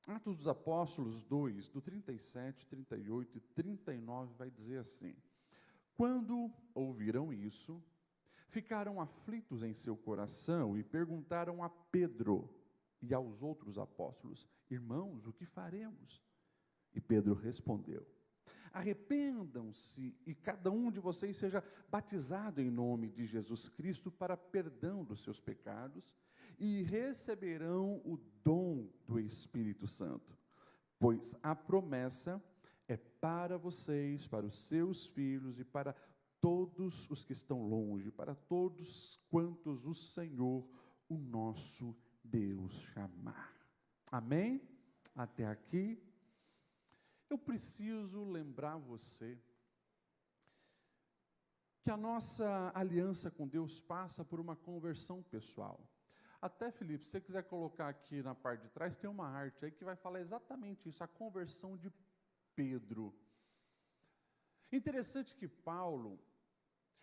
Atos dos Apóstolos 2, do 37, 38 e 39, vai dizer assim: quando ouviram isso, ficaram aflitos em seu coração e perguntaram a Pedro e aos outros apóstolos: irmãos, o que faremos? E Pedro respondeu: arrependam-se e cada um de vocês seja batizado em nome de Jesus Cristo para perdão dos seus pecados e receberão o dom do Espírito Santo, pois a promessa é para vocês, para os seus filhos e para todos os que estão longe, para todos quantos o Senhor, o nosso Deus, chamar. Amém? Até aqui. Eu preciso lembrar você que a nossa aliança com Deus passa por uma conversão pessoal. Até, Felipe, se você quiser colocar aqui na parte de trás, tem uma arte aí que vai falar exatamente isso, a conversão de Pedro. Interessante que Paulo,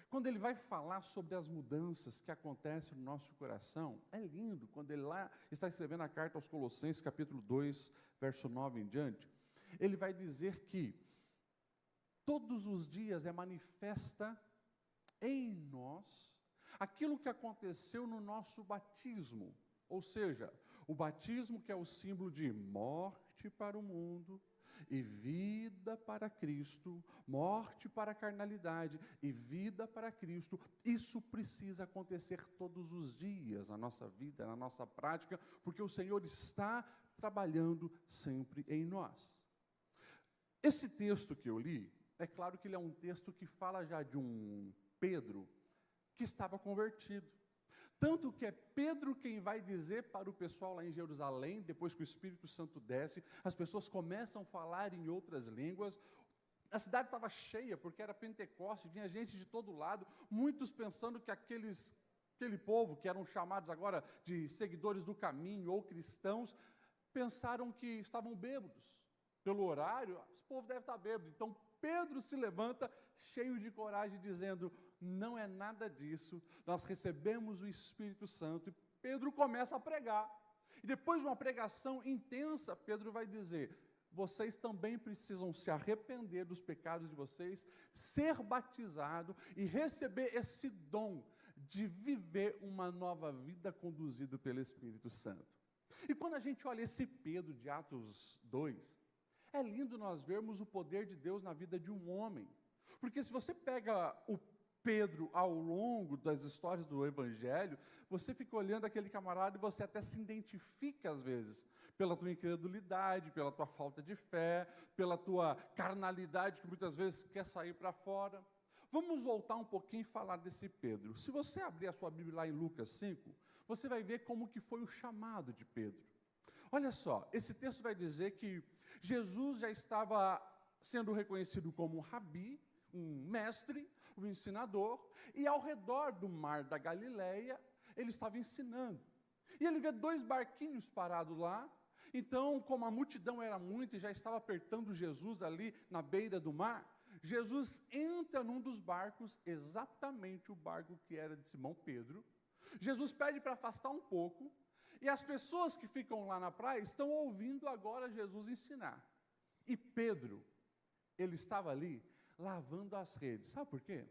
quando ele vai falar sobre as mudanças que acontecem no nosso coração, é lindo, quando ele lá está escrevendo a carta aos Colossenses, capítulo 2, verso 9 em diante, ele vai dizer que todos os dias é manifesta em nós aquilo que aconteceu no nosso batismo, ou seja, o batismo que é o símbolo de morte para o mundo e vida para Cristo, morte para a carnalidade e vida para Cristo. Isso precisa acontecer todos os dias na nossa vida, na nossa prática, porque o Senhor está trabalhando sempre em nós. Esse texto que eu li, é claro que ele é um texto que fala já de um Pedro que estava convertido. Tanto que é Pedro quem vai dizer para o pessoal lá em Jerusalém, depois que o Espírito Santo desce, as pessoas começam a falar em outras línguas. A cidade estava cheia, porque era Pentecostes, vinha gente de todo lado, muitos pensando que aquele povo, que eram chamados agora de seguidores do caminho ou cristãos, pensaram que estavam bêbados. Pelo horário, esse povo deve estar bêbado. Então, Pedro se levanta, cheio de coragem, dizendo: não é nada disso, nós recebemos o Espírito Santo. E Pedro começa a pregar. E depois de uma pregação intensa, Pedro vai dizer: vocês também precisam se arrepender dos pecados de vocês, ser batizado e receber esse dom de viver uma nova vida conduzido pelo Espírito Santo. E quando a gente olha esse Pedro de Atos 2, é lindo nós vermos o poder de Deus na vida de um homem. Porque se você pega o Pedro ao longo das histórias do Evangelho, você fica olhando aquele camarada e você até se identifica às vezes, pela tua incredulidade, pela tua falta de fé, pela tua carnalidade que muitas vezes quer sair para fora. Vamos voltar um pouquinho e falar desse Pedro. Se você abrir a sua Bíblia lá em Lucas 5, você vai ver como que foi o chamado de Pedro. Olha só, esse texto vai dizer que Jesus já estava sendo reconhecido como um rabi, um mestre, um ensinador, e ao redor do mar da Galileia, ele estava ensinando. E ele vê 2 barquinhos parados lá. Então, como a multidão era muita e já estava apertando Jesus ali na beira do mar, Jesus entra num dos barcos, exatamente o barco que era de Simão Pedro. Jesus pede para afastar um pouco, e as pessoas que ficam lá na praia estão ouvindo agora Jesus ensinar. E Pedro, ele estava ali lavando as redes. Sabe por quê?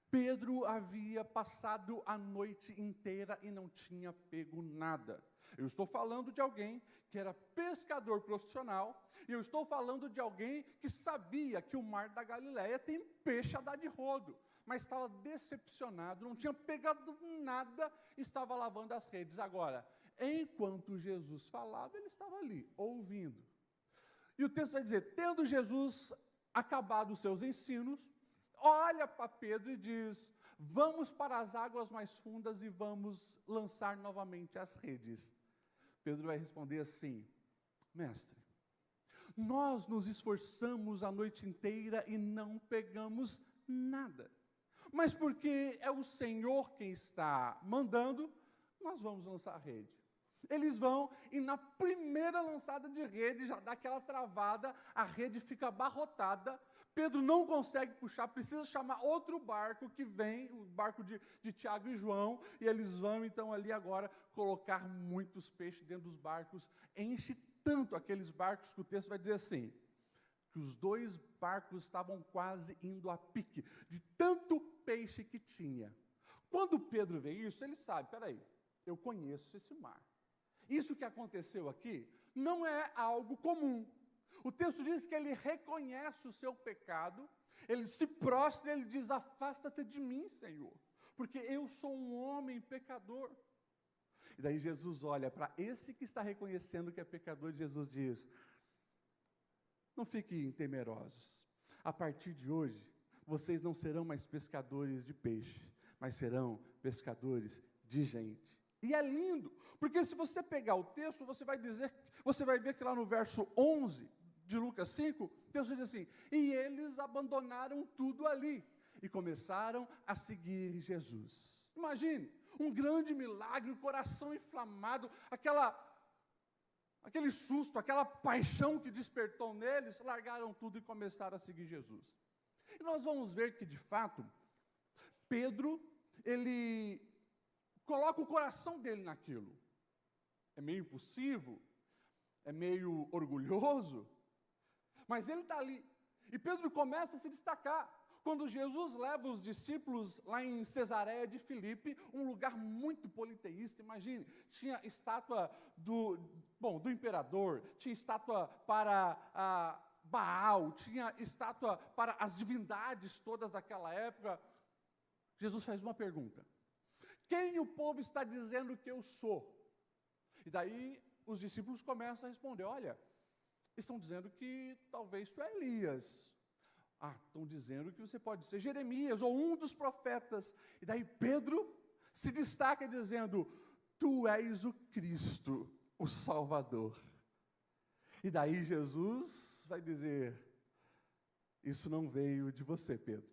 Pedro havia passado a noite inteira e não tinha pego nada. Eu estou falando de alguém que era pescador profissional, e eu estou falando de alguém que sabia que o mar da Galileia tem peixe a dar de rodo, mas estava decepcionado, não tinha pegado nada, estava lavando as redes. Agora, enquanto Jesus falava, ele estava ali, ouvindo. E o texto vai dizer: tendo Jesus acabado os seus ensinos, olha para Pedro e diz: vamos para as águas mais fundas e vamos lançar novamente as redes. Pedro vai responder assim: mestre, nós nos esforçamos a noite inteira e não pegamos nada. Mas porque é o Senhor quem está mandando, nós vamos lançar a rede. Eles vão, e na primeira lançada de rede, já dá aquela travada, a rede fica abarrotada, Pedro não consegue puxar, precisa chamar outro barco que vem, o barco de Tiago e João, e eles vão então ali agora colocar muitos peixes dentro dos barcos, enche tanto aqueles barcos que o texto vai dizer assim, que os dois barcos estavam quase indo a pique, de tanto peixe que tinha. Quando Pedro vê isso, ele sabe, peraí, eu conheço esse mar. Isso que aconteceu aqui não é algo comum. O texto diz que ele reconhece o seu pecado, ele se prostra e ele diz, afasta-te de mim, Senhor, porque eu sou um homem pecador. E daí Jesus olha para esse que está reconhecendo que é pecador, e Jesus diz, não fiquem temerosos, a partir de hoje, vocês não serão mais pescadores de peixe, mas serão pescadores de gente. E é lindo, porque se você pegar o texto, você vai ver que lá no verso 11 de Lucas 5, o texto diz assim, e eles abandonaram tudo ali, e começaram a seguir Jesus. Imagine, um grande milagre, o coração inflamado, aquele susto, aquela paixão que despertou neles, largaram tudo e começaram a seguir Jesus. E nós vamos ver que, de fato, Pedro, ele coloca o coração dele naquilo. É meio impulsivo, é meio orgulhoso, mas ele está ali. E Pedro começa a se destacar. Quando Jesus leva os discípulos lá em Cesareia de Filipe, um lugar muito politeísta, imagine, tinha estátua do imperador, tinha estátua para Baal, tinha estátua para as divindades todas daquela época. Jesus faz uma pergunta, quem o povo está dizendo que eu sou? E daí os discípulos começam a responder, olha, estão dizendo que talvez tu é Elias. Estão dizendo que você pode ser Jeremias ou um dos profetas. E daí Pedro se destaca dizendo, tu és o Cristo, o Salvador. E daí Jesus vai dizer, isso não veio de você, Pedro,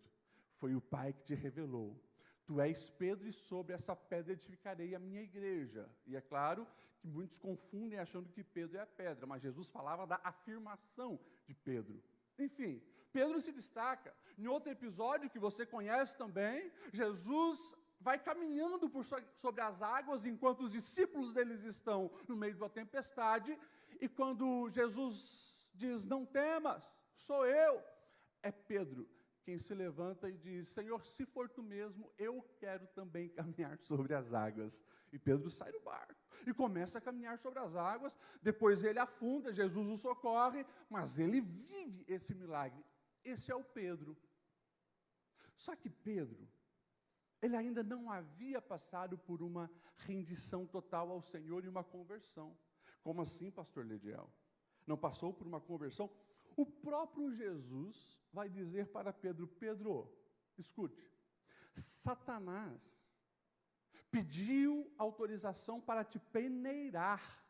foi o Pai que te revelou. Tu és Pedro e sobre essa pedra edificarei a minha igreja. E é claro que muitos confundem achando que Pedro é a pedra, mas Jesus falava da afirmação de Pedro. Enfim, Pedro se destaca. Em outro episódio que você conhece também, Jesus vai caminhando sobre as águas enquanto os discípulos deles estão no meio da tempestade, e quando Jesus diz, não temas, sou eu, é Pedro quem se levanta e diz, Senhor, se for tu mesmo, eu quero também caminhar sobre as águas. E Pedro sai do barco e começa a caminhar sobre as águas, depois ele afunda, Jesus o socorre, mas ele vive esse milagre. Esse é o Pedro. Só que Pedro, ele ainda não havia passado por uma rendição total ao Senhor e uma conversão. Como assim, pastor Lediel? Não passou por uma conversão? O próprio Jesus vai dizer para Pedro, Pedro, escute, Satanás pediu autorização para te peneirar.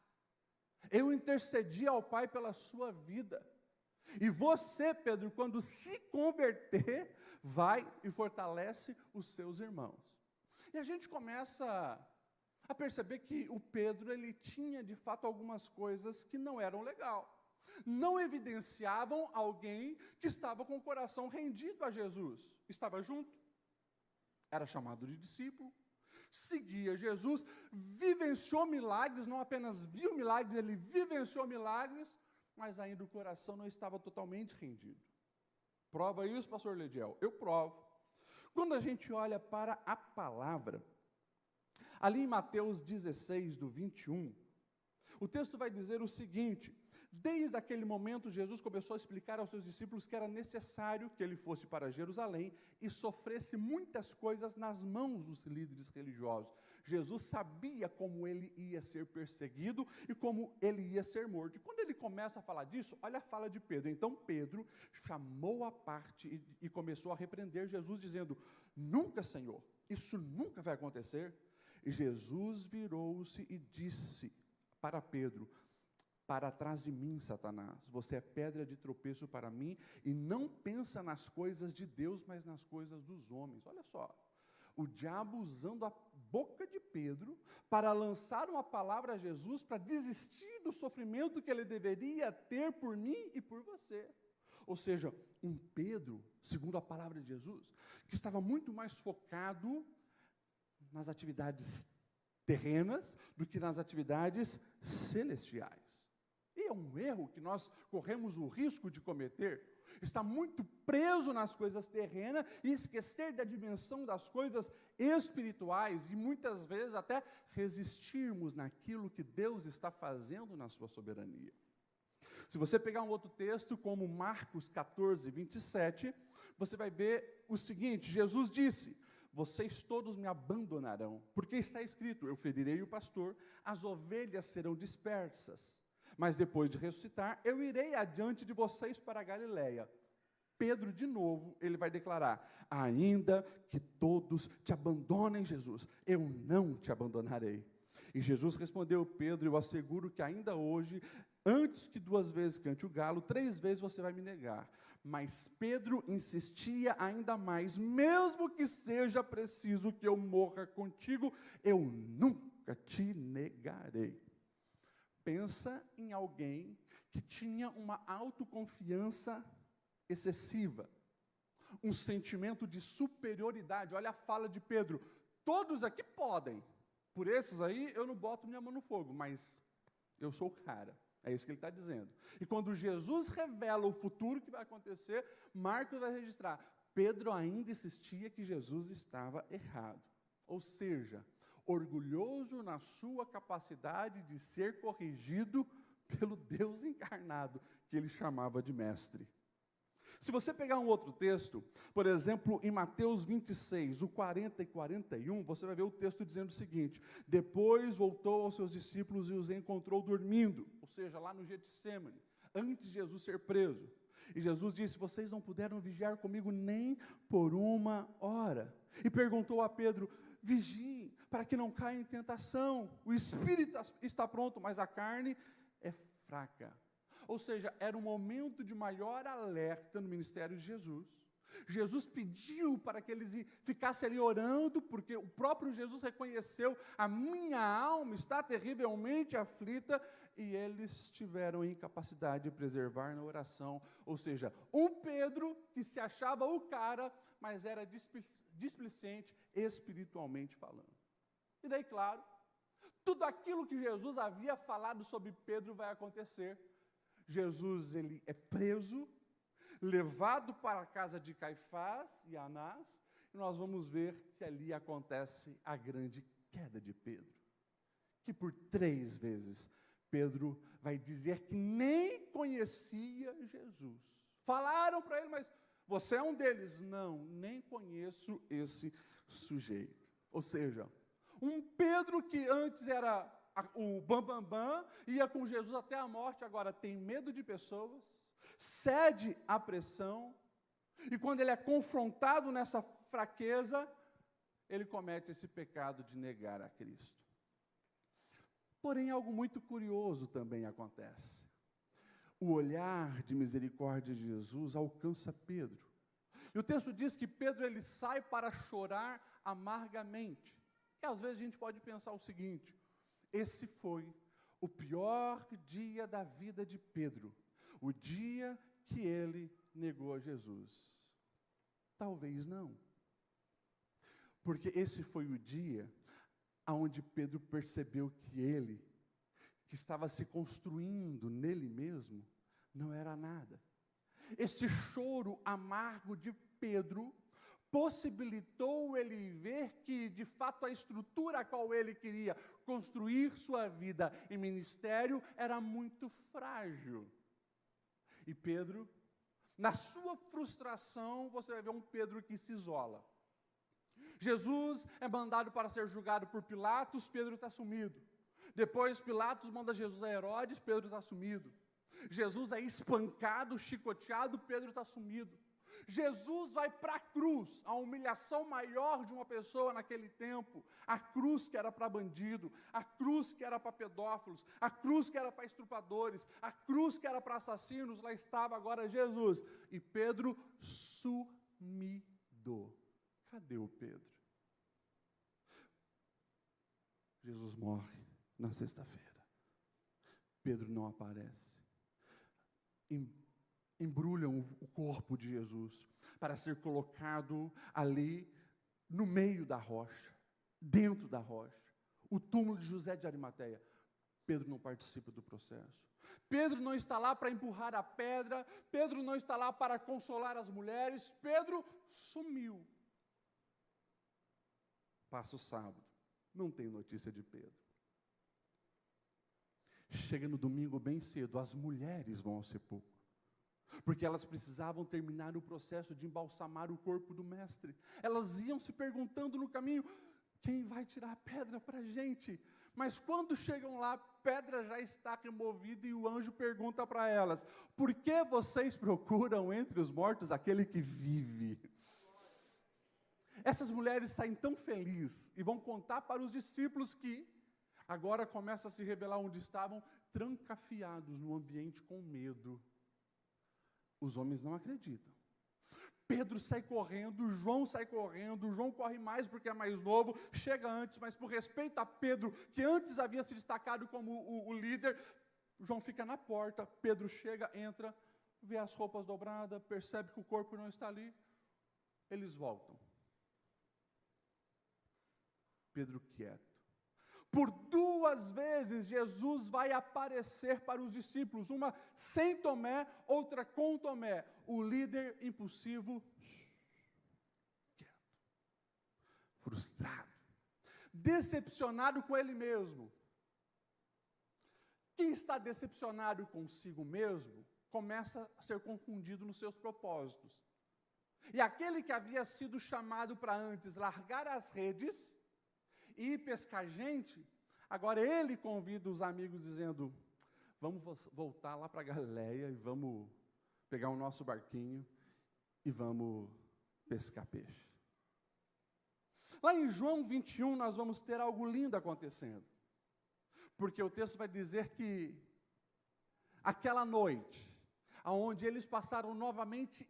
Eu intercedi ao Pai pela sua vida. E você, Pedro, quando se converter, vai e fortalece os seus irmãos. E a gente começa a perceber que o Pedro, ele tinha de fato algumas coisas que não eram legais. Não evidenciavam alguém que estava com o coração rendido a Jesus. Estava junto, era chamado de discípulo, seguia Jesus, vivenciou milagres, não apenas viu milagres, ele vivenciou milagres, mas ainda o coração não estava totalmente rendido. Prova isso, pastor Lediel? Eu provo. Quando a gente olha para a palavra, ali em Mateus 16, do 21, o texto vai dizer o seguinte, desde aquele momento Jesus começou a explicar aos seus discípulos que era necessário que ele fosse para Jerusalém e sofresse muitas coisas nas mãos dos líderes religiosos. Jesus sabia como ele ia ser perseguido e como ele ia ser morto. E quando ele começa a falar disso, olha a fala de Pedro. Então Pedro chamou à parte e começou a repreender Jesus, dizendo, nunca, Senhor, isso nunca vai acontecer. E Jesus virou-se e disse para Pedro, para trás de mim, Satanás, você é pedra de tropeço para mim, e não pensa nas coisas de Deus, mas nas coisas dos homens. Olha só, o diabo usando a boca de Pedro, para lançar uma palavra a Jesus, para desistir do sofrimento que ele deveria ter por mim e por você. Ou seja, um Pedro, segundo a palavra de Jesus, que estava muito mais focado nas atividades terrenas, do que nas atividades celestiais. E é um erro que nós corremos o risco de cometer. Está muito preso nas coisas terrenas e esquecer da dimensão das coisas espirituais e muitas vezes até resistirmos naquilo que Deus está fazendo na sua soberania. Se você pegar um outro texto, como Marcos 14, 27, você vai ver o seguinte: Jesus disse: vocês todos me abandonarão, porque está escrito, eu ferirei o pastor, as ovelhas serão dispersas. Mas depois de ressuscitar, eu irei adiante de vocês para a Galileia. Pedro, de novo, ele vai declarar: ainda que todos te abandonem, Jesus, eu não te abandonarei. E Jesus respondeu: Pedro, eu asseguro que ainda hoje, antes que 2 vezes cante o galo, 3 vezes você vai me negar. Mas Pedro insistia ainda mais: mesmo que seja preciso que eu morra contigo, eu nunca te negarei. Pensa em alguém que tinha uma autoconfiança excessiva, um sentimento de superioridade. Olha a fala de Pedro: todos aqui podem, por esses aí eu não boto minha mão no fogo, mas eu sou o cara. É isso que ele está dizendo. E quando Jesus revela o futuro que vai acontecer, Marcos vai registrar: Pedro ainda insistia que Jesus estava errado. Ou seja, orgulhoso na sua capacidade de ser corrigido pelo Deus encarnado, que ele chamava de mestre. Se você pegar um outro texto, por exemplo, em Mateus 26, o 40 e 41, você vai ver o texto dizendo o seguinte: depois voltou aos seus discípulos e os encontrou dormindo, ou seja, lá no Getsêmani, antes de Jesus ser preso. E Jesus disse: vocês não puderam vigiar comigo nem por 1 hora. E perguntou a Pedro: vigiem, para que não caia em tentação. O espírito está pronto, mas a carne é fraca. Ou seja, era um momento de maior alerta no ministério de Jesus. Jesus pediu para que eles ficassem ali orando, porque o próprio Jesus reconheceu: a minha alma está terrivelmente aflita, e eles tiveram incapacidade de preservar na oração. Ou seja, um Pedro que se achava o cara, mas era displicente espiritualmente falando. E daí, claro, tudo aquilo que Jesus havia falado sobre Pedro vai acontecer. Jesus, ele é preso, levado para a casa de Caifás e Anás, e nós vamos ver que ali acontece a grande queda de Pedro, que por 3 vezes Pedro vai dizer que nem conhecia Jesus. Falaram para ele: mas você é um deles. Não, nem conheço esse sujeito. Ou seja, um Pedro que antes era o bambambam, ia com Jesus até a morte, agora tem medo de pessoas, cede à pressão, e quando ele é confrontado nessa fraqueza, ele comete esse pecado de negar a Cristo. Porém, algo muito curioso também acontece. O olhar de misericórdia de Jesus alcança Pedro. E o texto diz que Pedro, ele sai para chorar amargamente. E às vezes a gente pode pensar o seguinte: esse foi o pior dia da vida de Pedro, o dia que ele negou a Jesus. Talvez não. Porque esse foi o dia onde Pedro percebeu que ele, que estava se construindo nele mesmo, não era nada. Esse choro amargo de Pedro possibilitou ele ver que, de fato, a estrutura a qual ele queria construir sua vida em ministério era muito frágil. E Pedro, na sua frustração, você vai ver um Pedro que se isola. Jesus é mandado para ser julgado por Pilatos, Pedro está sumido. Depois Pilatos manda Jesus a Herodes, Pedro está sumido. Jesus é espancado, chicoteado, Pedro está sumido. Jesus vai para a cruz, a humilhação maior de uma pessoa naquele tempo, a cruz que era para bandido, a cruz que era para pedófilos, a cruz que era para estupradores, a cruz que era para assassinos, lá estava agora Jesus. E Pedro sumido. Cadê o Pedro? Jesus morre na sexta-feira. Pedro não aparece. Embrulham o corpo de Jesus para ser colocado ali no meio da rocha, dentro da rocha, o túmulo de José de Arimateia. Pedro não participa do processo. Pedro não está lá para empurrar a pedra, Pedro não está lá para consolar as mulheres, Pedro sumiu. Passa o sábado, não tem notícia de Pedro. Chega no domingo bem cedo, as mulheres vão ao sepulcro, porque elas precisavam terminar o processo de embalsamar o corpo do mestre. Elas iam se perguntando no caminho, quem vai tirar a pedra para a gente? Mas quando chegam lá, a pedra já está removida e o anjo pergunta para elas, por que vocês procuram entre os mortos aquele que vive? Essas mulheres saem tão felizes e vão contar para os discípulos que agora começa a se revelar onde estavam, trancafiados no ambiente com medo. Os homens não acreditam. Pedro sai correndo, João sai correndo, João corre mais porque é mais novo, chega antes, mas por respeito a Pedro, que antes havia se destacado como o líder, João fica na porta, Pedro chega, entra, vê as roupas dobradas, percebe que o corpo não está ali, eles voltam. Pedro quieto. Por 2 vezes, Jesus vai aparecer para os discípulos, uma sem Tomé, outra com Tomé, o líder impulsivo, quieto, frustrado, decepcionado com ele mesmo. Quem está decepcionado consigo mesmo, começa a ser confundido nos seus propósitos. E aquele que havia sido chamado para antes largar as redes e ir pescar gente, agora ele convida os amigos dizendo, vamos voltar lá para a Galileia e vamos pegar o nosso barquinho e vamos pescar peixe. Lá em João 21 nós vamos ter algo lindo acontecendo, porque o texto vai dizer que aquela noite, onde eles passaram novamente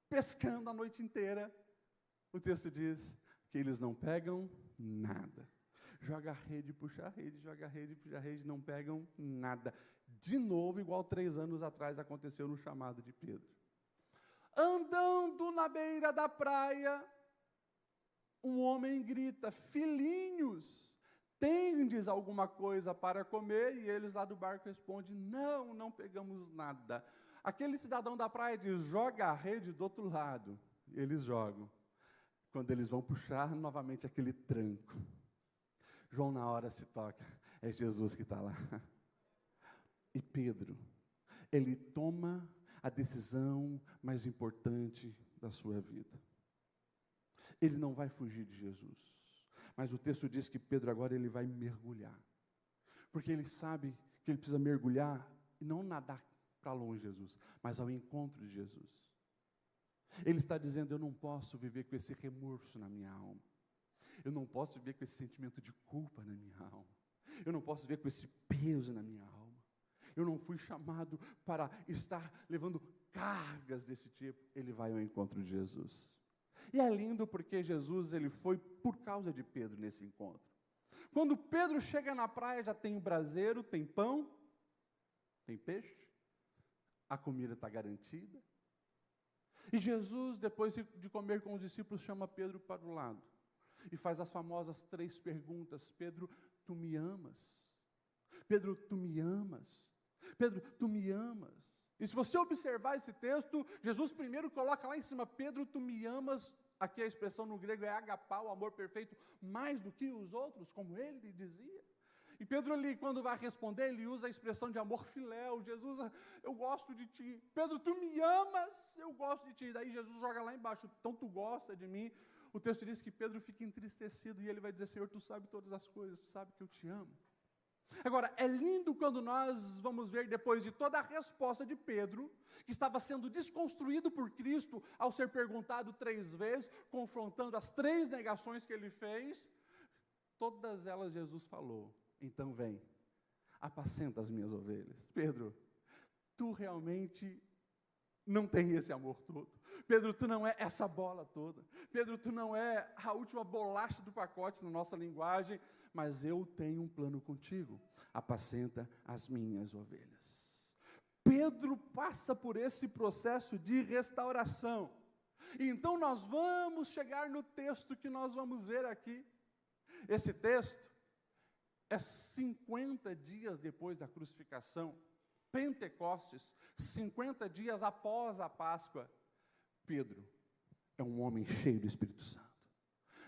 pescando a noite inteira, o texto diz que eles não pegam nada. Joga a rede, puxa a rede, joga a rede, puxa a rede, não pegam nada. De novo, igual 3 anos atrás aconteceu no chamado de Pedro. Andando na beira da praia, um homem grita, filhinhos, tendes alguma coisa para comer? E eles lá do barco respondem, não, não pegamos nada. Aquele cidadão da praia diz, joga a rede do outro lado. Eles jogam. Quando eles vão puxar, novamente aquele tranco. João na hora se toca, é Jesus que está lá. E Pedro, ele toma a decisão mais importante da sua vida. Ele não vai fugir de Jesus, mas o texto diz que Pedro agora ele vai mergulhar, porque ele sabe que ele precisa mergulhar e não nadar para longe de Jesus, mas ao encontro de Jesus. Ele está dizendo, eu não posso viver com esse remorso na minha alma. Eu não posso viver com esse sentimento de culpa na minha alma. Eu não posso viver com esse peso na minha alma. Eu não fui chamado para estar levando cargas desse tipo. Ele vai ao encontro de Jesus. E é lindo porque Jesus, ele foi por causa de Pedro nesse encontro. Quando Pedro chega na praia, já tem o braseiro, tem pão, tem peixe, a comida está garantida. E Jesus, depois de comer com os discípulos, chama Pedro para o lado. E faz as famosas 3 perguntas. Pedro, tu me amas? Pedro, tu me amas? Pedro, tu me amas? E se você observar esse texto, Jesus primeiro coloca lá em cima, Pedro, tu me amas? Aqui a expressão no grego é agapau, o amor perfeito, mais do que os outros, como ele lhe dizia. E Pedro ali, quando vai responder, ele usa a expressão de amor filéu. Jesus, eu gosto de ti. Pedro, tu me amas? Eu gosto de ti. Daí Jesus joga lá embaixo, então tu gosta de mim? O texto diz que Pedro fica entristecido e ele vai dizer, Senhor, tu sabes todas as coisas, tu sabes que eu te amo. Agora, é lindo quando nós vamos ver, depois de toda a resposta de Pedro, que estava sendo desconstruído por Cristo, ao ser perguntado 3 vezes, confrontando as 3 negações que ele fez, todas elas Jesus falou, então vem, apacenta as minhas ovelhas. Pedro, tu realmente não tem esse amor todo. Pedro, tu não é essa bola toda. Pedro, tu não é a última bolacha do pacote na nossa linguagem, mas eu tenho um plano contigo. Apacenta as minhas ovelhas. Pedro passa por esse processo de restauração. E então nós vamos chegar no texto que nós vamos ver aqui. Esse texto é 50 dias depois da crucificação, Pentecostes, 50 dias após a Páscoa. Pedro é um homem cheio do Espírito Santo,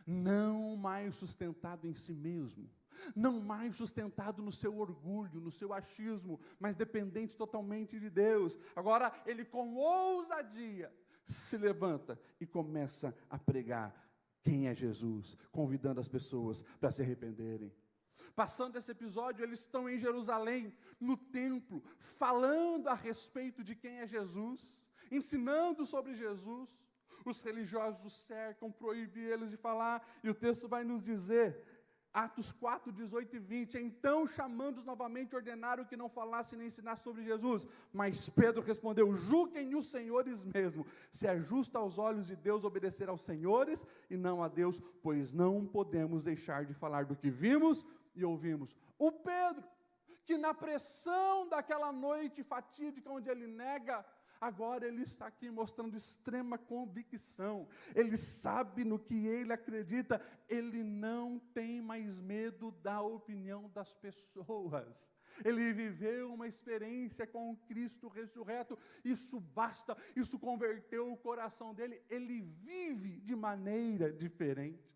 não mais sustentado em si mesmo, não mais sustentado no seu orgulho, no seu achismo, mas dependente totalmente de Deus. Agora ele com ousadia se levanta e começa a pregar quem é Jesus, convidando as pessoas para se arrependerem. Passando esse episódio, eles estão em Jerusalém, no templo, falando a respeito de quem é Jesus, ensinando sobre Jesus. Os religiosos os cercam, proíbem eles de falar, e o texto vai nos dizer, Atos 4, 18 e 20, então chamando-os novamente, ordenaram que não falassem nem ensinassem sobre Jesus. Mas Pedro respondeu, julguem os senhores mesmo, se é justo aos olhos de Deus obedecer aos senhores e não a Deus, pois não podemos deixar de falar do que vimos e ouvimos. O Pedro, que na pressão daquela noite fatídica onde ele nega, agora ele está aqui mostrando extrema convicção. Ele sabe no que ele acredita. Ele não tem mais medo da opinião das pessoas. Ele viveu uma experiência com o Cristo ressurreto. Isso basta, isso converteu o coração dele. Ele vive de maneira diferente.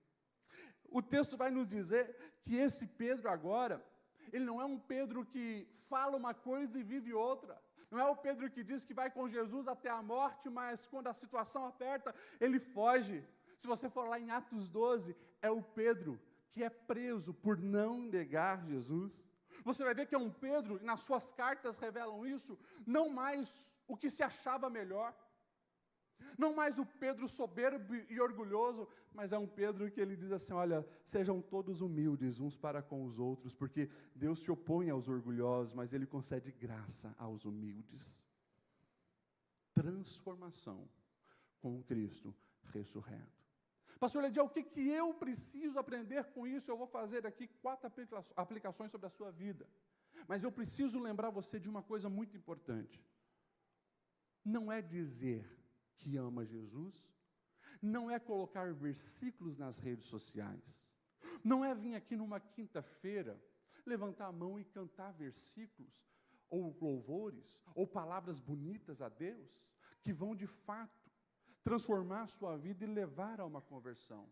O texto vai nos dizer que esse Pedro agora, ele não é um Pedro que fala uma coisa e vive outra. Não é o Pedro que diz que vai com Jesus até a morte, mas quando a situação aperta, ele foge. Se você for lá em Atos 12, é o Pedro que é preso por não negar Jesus. Você vai ver que é um Pedro, e nas suas cartas revelam isso, não mais o que se achava melhor, não mais o Pedro soberbo e orgulhoso, mas é um Pedro que ele diz assim, olha, sejam todos humildes uns para com os outros, porque Deus se opõe aos orgulhosos, mas Ele concede graça aos humildes. Transformação com Cristo ressurreto. Pastor Lediel, o que eu preciso aprender com isso? Eu vou fazer aqui 4 aplicações sobre a sua vida, mas eu preciso lembrar você de uma coisa muito importante. Não é dizer que ama Jesus, não é colocar versículos nas redes sociais, não é vir aqui numa quinta-feira, levantar a mão e cantar versículos, ou louvores, ou palavras bonitas a Deus, que vão de fato transformar a sua vida e levar a uma conversão,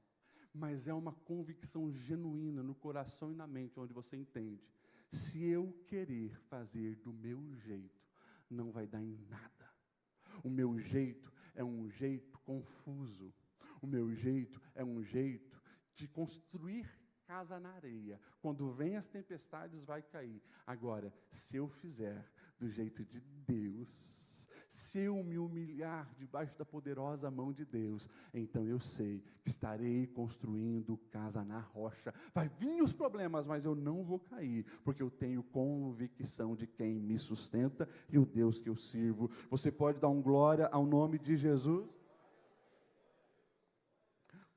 mas é uma convicção genuína no coração e na mente, onde você entende, se eu querer fazer do meu jeito, não vai dar em nada. O meu jeito é um jeito confuso. O meu jeito é um jeito de construir casa na areia. Quando vem as tempestades, vai cair. Agora, se eu fizer do jeito de Deus, se eu me humilhar debaixo da poderosa mão de Deus, então eu sei que estarei construindo casa na rocha. Vai vir os problemas, mas eu não vou cair, porque eu tenho convicção de quem me sustenta e o Deus que eu sirvo. Você pode dar um glória ao nome de Jesus?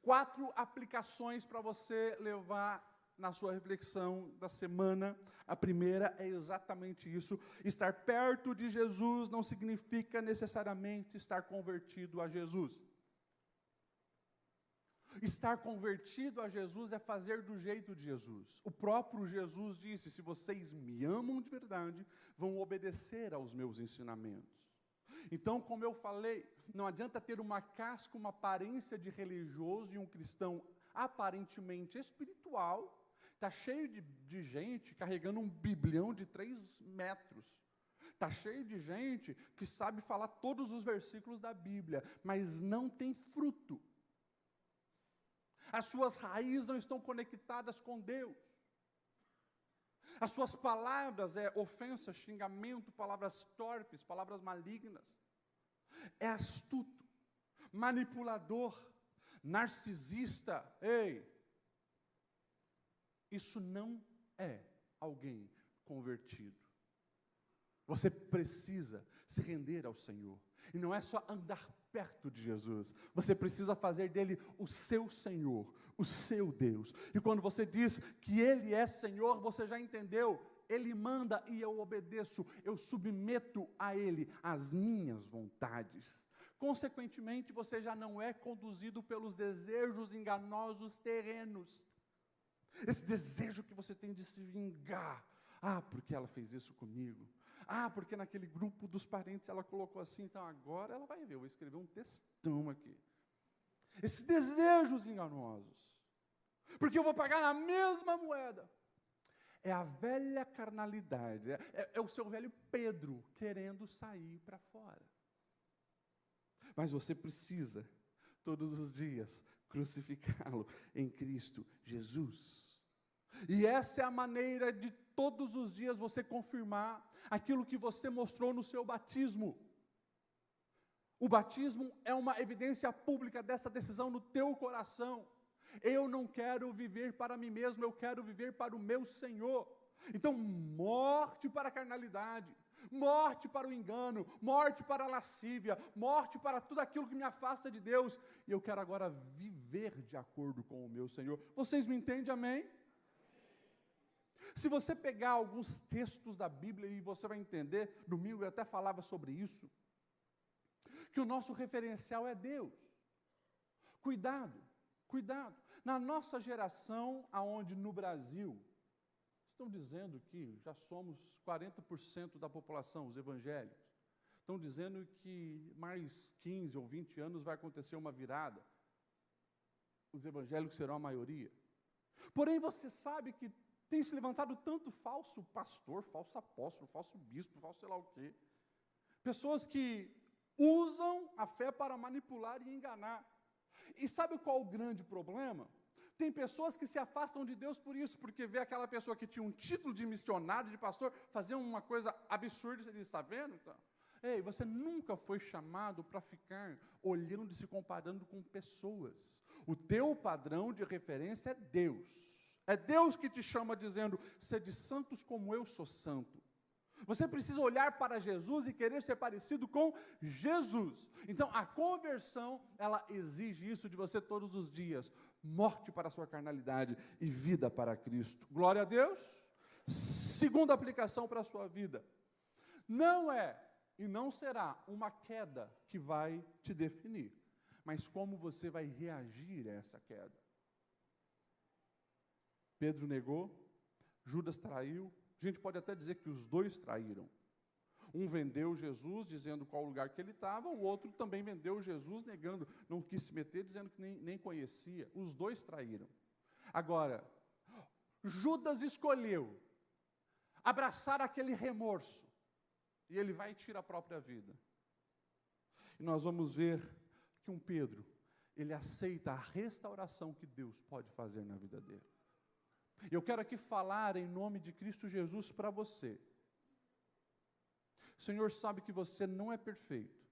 4 aplicações para você levar na sua reflexão da semana. A primeira é exatamente isso. Estar perto de Jesus não significa necessariamente estar convertido a Jesus. Estar convertido a Jesus é fazer do jeito de Jesus. O próprio Jesus disse, se vocês me amam de verdade, vão obedecer aos meus ensinamentos. Então, como eu falei, não adianta ter uma casca, uma aparência de religioso e um cristão aparentemente espiritual. Está cheio de gente carregando um biblião de 3 metros. Está cheio de gente que sabe falar todos os versículos da Bíblia, mas não tem fruto. As suas raízes não estão conectadas com Deus. As suas palavras é ofensa, xingamento, palavras torpes, palavras malignas. É astuto, manipulador, narcisista. Ei! Isso não é alguém convertido. Você precisa se render ao Senhor. E não é só andar perto de Jesus. Você precisa fazer dele o seu Senhor, o seu Deus. E quando você diz que Ele é Senhor, você já entendeu. Ele manda e eu obedeço. Eu submeto a Ele as minhas vontades. Consequentemente, você já não é conduzido pelos desejos enganosos terrenos. esse desejo que você tem de se vingar. Ah, porque ela fez isso comigo. Ah, porque naquele grupo dos parentes ela colocou assim, então agora ela vai ver, eu vou escrever um textão aqui. Esses desejos enganosos. Porque eu vou pagar na mesma moeda. É a velha carnalidade, é o seu velho Pedro querendo sair para fora. Mas você precisa, todos os dias, crucificá-lo em Cristo Jesus. E essa é a maneira de todos os dias você confirmar aquilo que você mostrou no seu batismo. O batismo é uma evidência pública dessa decisão no teu coração. Eu não quero viver para mim mesmo, eu quero viver para o meu Senhor. Então, morte para a carnalidade, morte para o engano, morte para a lascívia, morte para tudo aquilo que me afasta de Deus. E eu quero agora viver de acordo com o meu Senhor. Vocês me entendem, amém? Se você pegar alguns textos da Bíblia e você vai entender, domingo eu até falava sobre isso, que o nosso referencial é Deus. Cuidado. Na nossa geração, aonde no Brasil, estão dizendo que já somos 40% da população, os evangélicos. Estão dizendo que mais 15 ou 20 anos vai acontecer uma virada. Os evangélicos serão a maioria. Porém, você sabe que tem se levantado tanto falso pastor, falso apóstolo, falso bispo, falso sei lá o quê. Pessoas que usam a fé para manipular e enganar. E sabe qual o grande problema? Tem pessoas que se afastam de Deus por isso, porque vê aquela pessoa que tinha um título de missionário, de pastor, fazer uma coisa absurda, você diz, está vendo? Então, ei, você nunca foi chamado para ficar olhando e se comparando com pessoas. O teu padrão de referência é Deus. É Deus que te chama dizendo, sede santos como eu sou santo. Você precisa olhar para Jesus e querer ser parecido com Jesus. Então, a conversão, ela exige isso de você todos os dias. Morte para a sua carnalidade e vida para Cristo. Glória a Deus. Segunda aplicação para a sua vida. Não é e não será uma queda que vai te definir, mas como você vai reagir a essa queda. Pedro negou, Judas traiu. A gente pode até dizer que os dois traíram. Um vendeu Jesus, dizendo qual lugar que ele estava, o outro também vendeu Jesus, negando, não quis se meter, dizendo que nem conhecia. Os dois traíram. Agora, Judas escolheu abraçar aquele remorso, e ele vai e tira a própria vida. E nós vamos ver que um Pedro, ele aceita a restauração que Deus pode fazer na vida dele. Eu quero aqui falar em nome de Cristo Jesus para você. O Senhor sabe que você não é perfeito,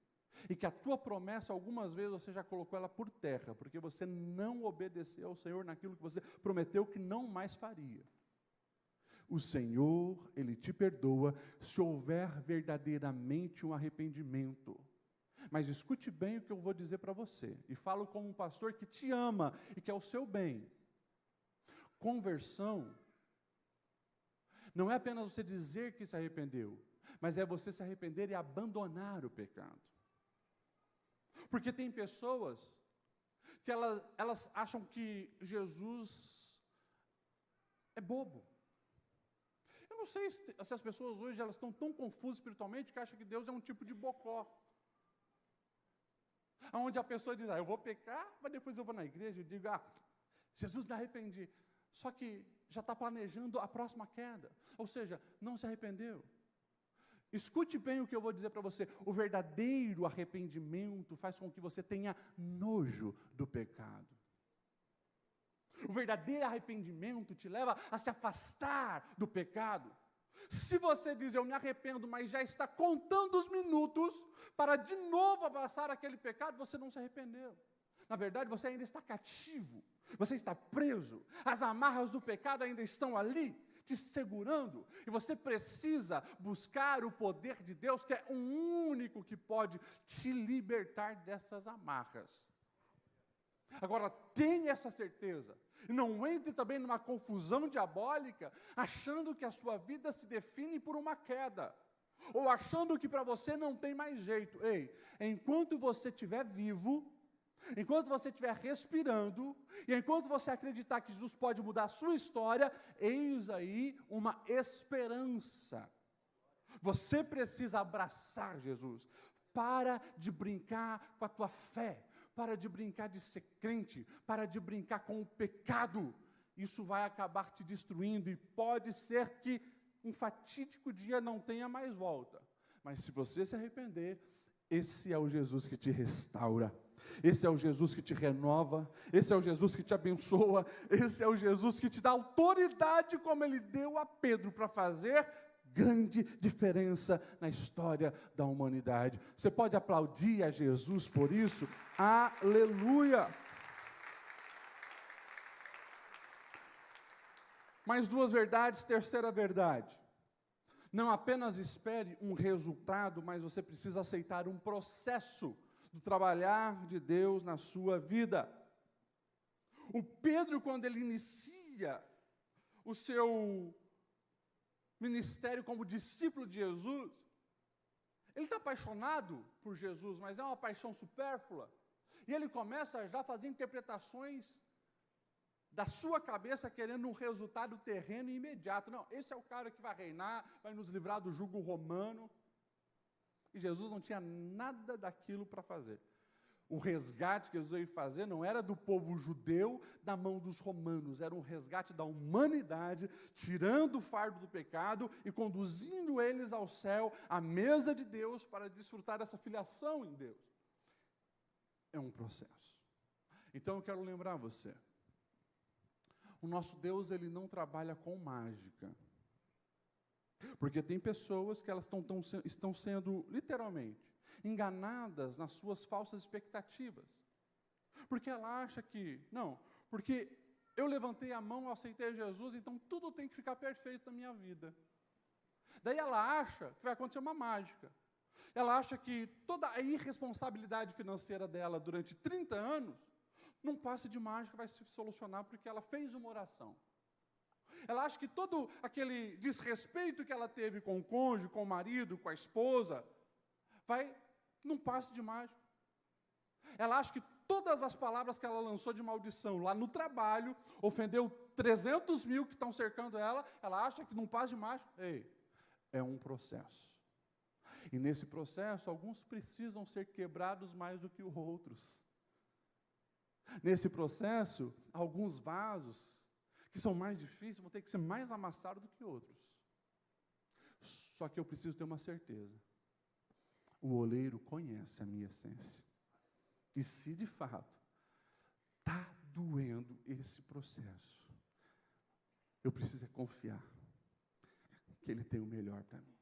e que a tua promessa, algumas vezes você já colocou ela por terra, porque você não obedeceu ao Senhor naquilo que você prometeu que não mais faria. O Senhor, Ele te perdoa, se houver verdadeiramente um arrependimento. Mas escute bem o que eu vou dizer para você, e falo como um pastor que te ama, e que é o seu bem. Conversão não é apenas você dizer que se arrependeu, mas é você se arrepender e abandonar o pecado. Porque tem pessoas que elas acham que Jesus é bobo. Eu não sei se as pessoas hoje elas estão tão confusas espiritualmente que acham que Deus é um tipo de bocó. Onde a pessoa diz, eu vou pecar, mas depois eu vou na igreja e digo, Jesus, me arrependi. Só que já está planejando a próxima queda. Ou seja, não se arrependeu. Escute bem o que eu vou dizer para você. O verdadeiro arrependimento faz com que você tenha nojo do pecado. O verdadeiro arrependimento te leva a se afastar do pecado. Se você diz, eu me arrependo, mas já está contando os minutos para de novo abraçar aquele pecado, você não se arrependeu. Na verdade, você ainda está cativo, você está preso, as amarras do pecado ainda estão ali, te segurando, e você precisa buscar o poder de Deus, que é o único que pode te libertar dessas amarras. Agora, tenha essa certeza, e não entre também numa confusão diabólica, achando que a sua vida se define por uma queda, ou achando que para você não tem mais jeito. Ei, enquanto você estiver vivo, enquanto você estiver respirando, e enquanto você acreditar que Jesus pode mudar a sua história, eis aí uma esperança. Você precisa abraçar Jesus. Para de brincar com a tua fé. Para de brincar de ser crente. Para de brincar com o pecado. Isso vai acabar te destruindo e pode ser que um fatídico dia não tenha mais volta. Mas se você se arrepender, esse é o Jesus que te restaura. Esse é o Jesus que te renova. Esse é o Jesus que te abençoa. Esse é o Jesus que te dá autoridade, como Ele deu a Pedro, para fazer grande diferença na história da humanidade. Você pode aplaudir a Jesus por isso? Aleluia! Mais duas verdades, terceira verdade. Não apenas espere um resultado, mas você precisa aceitar um processo do trabalhar de Deus na sua vida. O Pedro, quando ele inicia o seu ministério como discípulo de Jesus, ele está apaixonado por Jesus, mas é uma paixão supérflua, e ele começa já a fazer interpretações da sua cabeça, querendo um resultado terreno e imediato. Não, esse é o cara que vai reinar, vai nos livrar do jugo romano, e Jesus não tinha nada daquilo para fazer. O resgate que Jesus veio fazer não era do povo judeu da mão dos romanos, era um resgate da humanidade, tirando o fardo do pecado e conduzindo eles ao céu, à mesa de Deus, para desfrutar dessa filiação em Deus. É um processo. Então eu quero lembrar você, o nosso Deus, Ele não trabalha com mágica. Porque tem pessoas que elas estão sendo, literalmente, enganadas nas suas falsas expectativas. Porque ela acha que, não, porque eu levantei a mão, eu aceitei Jesus, então tudo tem que ficar perfeito na minha vida. Daí ela acha que vai acontecer uma mágica. Ela acha que toda a irresponsabilidade financeira dela durante 30 anos, num passe de mágica vai se solucionar porque ela fez uma oração. Ela acha que todo aquele desrespeito que ela teve com o cônjuge, com o marido, com a esposa, vai num passe de mágica. Ela acha que todas as palavras que ela lançou de maldição lá no trabalho, ofendeu 300 mil que estão cercando ela, ela acha que num passe de mágica, é um processo. E nesse processo, alguns precisam ser quebrados mais do que outros. Nesse processo, alguns vasos que são mais difíceis vão ter que ser mais amassados do que outros. Só que eu preciso ter uma certeza. O oleiro conhece a minha essência. E se de fato está doendo esse processo, eu preciso confiar que Ele tem o melhor para mim.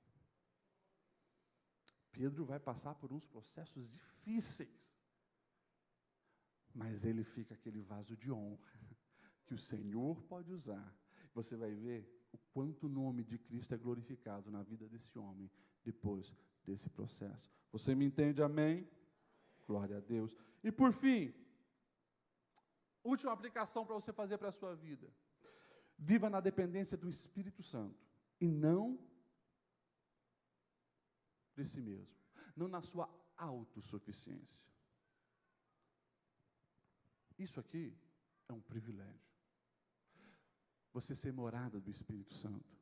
Pedro vai passar por uns processos difíceis, mas ele fica aquele vaso de honra que o Senhor pode usar. Você vai ver o quanto o nome de Cristo é glorificado na vida desse homem depois desse processo. Você me entende? Amém? Glória a Deus. E por fim, última aplicação para você fazer para a sua vida. Viva na dependência do Espírito Santo e não de si mesmo, não na sua autossuficiência. Isso aqui é um privilégio. Você ser morada do Espírito Santo.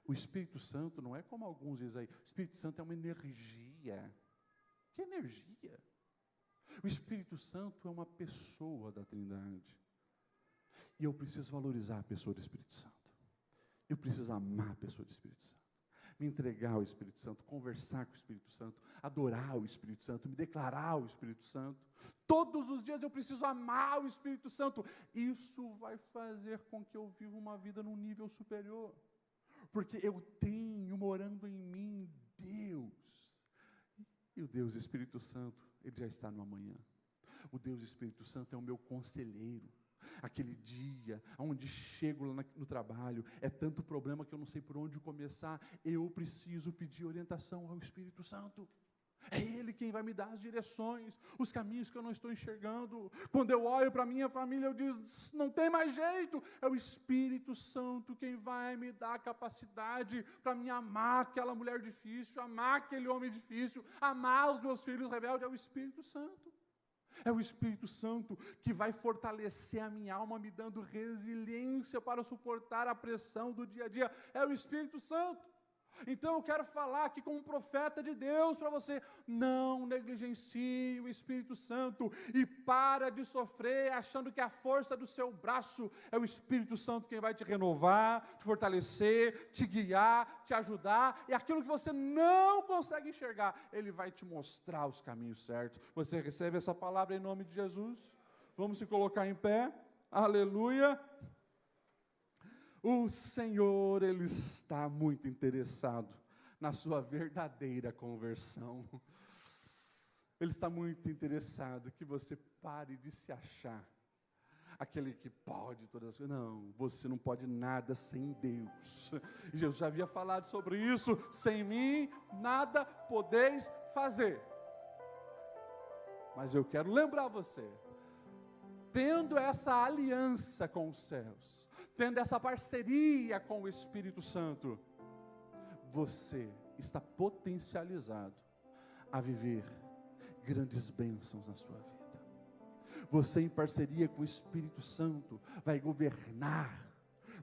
O Espírito Santo não é como alguns dizem aí, o Espírito Santo é uma energia. Que energia? O Espírito Santo é uma pessoa da Trindade. E eu preciso valorizar a pessoa do Espírito Santo. Eu preciso amar a pessoa do Espírito Santo. Me entregar ao Espírito Santo, conversar com o Espírito Santo, adorar o Espírito Santo, me declarar ao Espírito Santo. Todos os dias eu preciso amar o Espírito Santo. Isso vai fazer com que eu viva uma vida num nível superior. Porque eu tenho morando em mim Deus. E o Deus Espírito Santo, Ele já está no amanhã. O Deus Espírito Santo é o meu conselheiro. Aquele dia, onde chego lá no trabalho, é tanto problema que eu não sei por onde começar, eu preciso pedir orientação ao Espírito Santo. É Ele quem vai me dar as direções, os caminhos que eu não estou enxergando. Quando eu olho para a minha família, eu digo, não tem mais jeito. É o Espírito Santo quem vai me dar a capacidade para me amar aquela mulher difícil, amar aquele homem difícil, amar os meus filhos rebeldes. É o Espírito Santo. É o Espírito Santo que vai fortalecer a minha alma, me dando resiliência para suportar a pressão do dia a dia. É o Espírito Santo. Então eu quero falar aqui como um profeta de Deus para você: não negligencie o Espírito Santo e para de sofrer achando que a força do seu braço. É o Espírito Santo quem vai te renovar, te fortalecer, te guiar, te ajudar, e aquilo que você não consegue enxergar, Ele vai te mostrar os caminhos certos. Você recebe essa palavra em nome de Jesus? Vamos se colocar em pé. Aleluia. O Senhor, Ele está muito interessado na sua verdadeira conversão. Ele está muito interessado que você pare de se achar aquele que pode todas as coisas. Não, você não pode nada sem Deus. Jesus já havia falado sobre isso: sem mim nada podeis fazer. Mas eu quero lembrar você, tendo essa aliança com os céus, tendo essa parceria com o Espírito Santo, você está potencializado a viver grandes bênçãos na sua vida. Você, em parceria com o Espírito Santo, vai governar.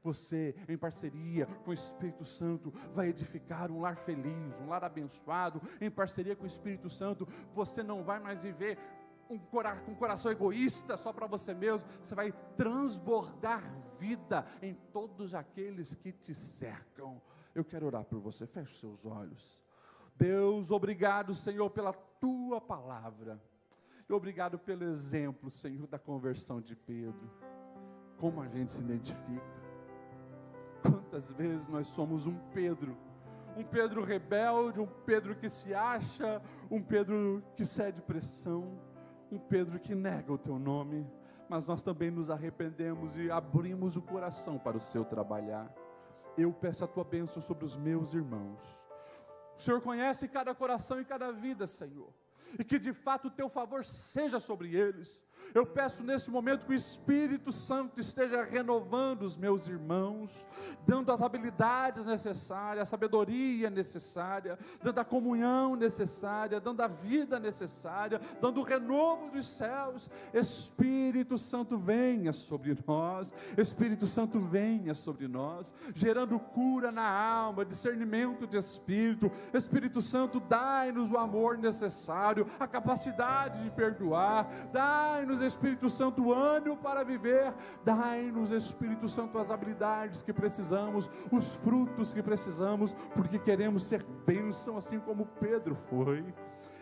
Você, em parceria com o Espírito Santo, vai edificar um lar feliz, um lar abençoado. Em parceria com o Espírito Santo, você não vai mais viver com um coração egoísta só para você mesmo. Você vai transbordar vida em todos aqueles que te cercam. Eu quero orar por você. Feche os seus olhos. Deus, obrigado, Senhor, pela tua palavra. E obrigado pelo exemplo, Senhor, da conversão de Pedro. Como a gente se identifica. Quantas vezes nós somos um Pedro rebelde, um Pedro que se acha, um Pedro que cede pressão, um Pedro que nega o teu nome, mas nós também nos arrependemos e abrimos o coração para o seu trabalhar. Eu peço a tua bênção sobre os meus irmãos. O Senhor conhece cada coração e cada vida, Senhor, e que de fato o teu favor seja sobre eles. Eu peço nesse momento que o Espírito Santo esteja renovando os meus irmãos, dando as habilidades necessárias, a sabedoria necessária, dando a comunhão necessária, dando a vida necessária, dando o renovo dos céus. Espírito Santo, venha sobre nós. Espírito Santo, venha sobre nós, gerando cura na alma, discernimento de espírito. Espírito Santo, dai-nos o amor necessário, a capacidade de perdoar. Dai-nos, Espírito Santo, ânimo para viver. Dai-nos, Espírito Santo, as habilidades que precisamos, os frutos que precisamos, porque queremos ser bênção, assim como Pedro foi.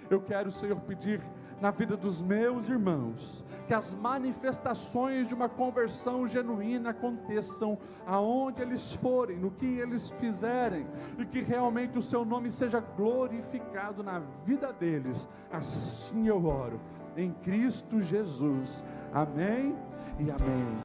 Eu quero, Senhor, pedir na vida dos meus irmãos, que as manifestações de uma conversão genuína aconteçam aonde eles forem, no que eles fizerem, e que realmente o seu nome seja glorificado na vida deles. Assim eu oro, em Cristo Jesus, amém e amém.